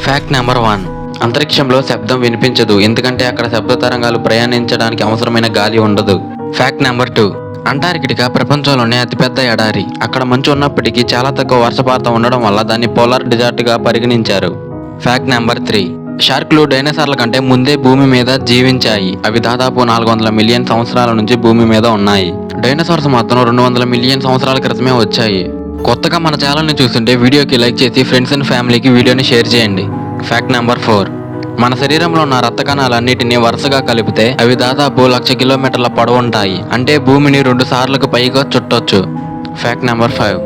Fact number 1. అంతరిక్షంలో శబ్దం వినిపించదు, ఎందుకంటే అక్కడ శబ్ద తరంగాలు ప్రయాణించడానికి అవసరమైన గాలి ఉండదు. Fact number 2. అంటార్కిటికా ప్రపంచంలోనే అతిపెద్ద ఎడారి. అక్కడ మంచు ఉన్నప్పటికీ చాలా తక్కువ వర్షపాతం ఉండడం వల్ల దాన్ని పోలార్ డిజార్ట్గా పరిగణించారు. Fact number 3. షార్క్లు డైనోసార్ల కంటే ముందే భూమి మీద జీవించాయి. అవి దాదాపు 400 మిలియన్ సంవత్సరాల నుంచి భూమి మీద ఉన్నాయి. డైనోసార్స్ మాత్రం 200 మిలియన్ సంవత్సరాల క్రితమే వచ్చాయి. కొత్తగా మన ఛానల్ని చూస్తుంటే వీడియోకి లైక్ చేసి ఫ్రెండ్స్ అండ్ ఫ్యామిలీకి వీడియోని షేర్ చేయండి. Fact number 4. మన శరీరంలో ఉన్న రక్త కణాలన్నిటినీ వరుసగా కలిపితే అవి దాదాపు 1,00,000 కిలోమీటర్ల పొడవుంటాయి. అంటే భూమిని 2 సార్లకు పైగా చుట్టొచ్చు. Fact number 5.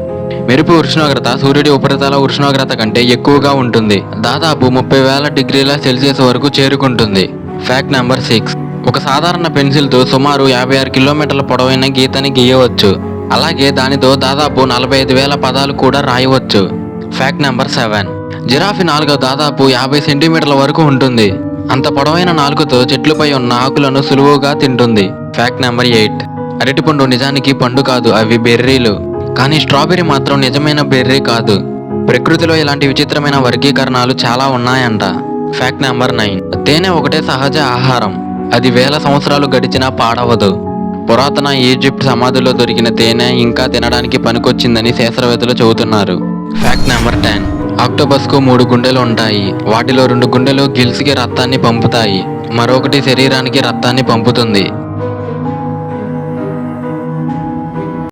మెరుపు ఉష్ణోగ్రత సూర్యుడి ఉపరితల ఉష్ణోగ్రత కంటే ఎక్కువగా ఉంటుంది. దాదాపు 30,000 డిగ్రీల సెల్సియస్ వరకు చేరుకుంటుంది. Fact number 6. ఒక సాధారణ పెన్సిల్తో సుమారు 56 కిలోమీటర్ల పొడవైన గీతని గీయవచ్చు. అలాగే దానితో దాదాపు 45,000 పదాలు కూడా రాయవచ్చు. Fact number 7. జిరాఫీ నాలుక దాదాపు 50 సెంటీమీటర్ల వరకు ఉంటుంది. అంత పొడవైన నాలుకతో చెట్లపై ఉన్న ఆకులను సులువుగా తింటుంది. Fact number 8. అరటిపండు నిజానికి పండు కాదు, అవి బెర్రీలు. కానీ స్ట్రాబెర్రీ మాత్రం నిజమైన బెర్రీ కాదు. ప్రకృతిలో ఇలాంటి విచిత్రమైన వర్గీకరణాలు చాలా ఉన్నాయంట. Fact number 9. తేనె ఒకటే సహజ ఆహారం. అది వేల సంవత్సరాలు గడిచినా పాడవదు. పురాతన ఈజిప్ట్ సమాధుల్లో దొరికిన తేనె ఇంకా తినడానికి పనికొచ్చిందని శాస్త్రవేత్తలు చెబుతున్నారు. Fact number 10. ఆక్టోపస్కు 3 గుండెలు ఉంటాయి. వాటిలో 2 గుండెలు గిల్స్కి రక్తాన్ని పంపుతాయి, మరొకటి శరీరానికి రక్తాన్ని పంపుతుంది.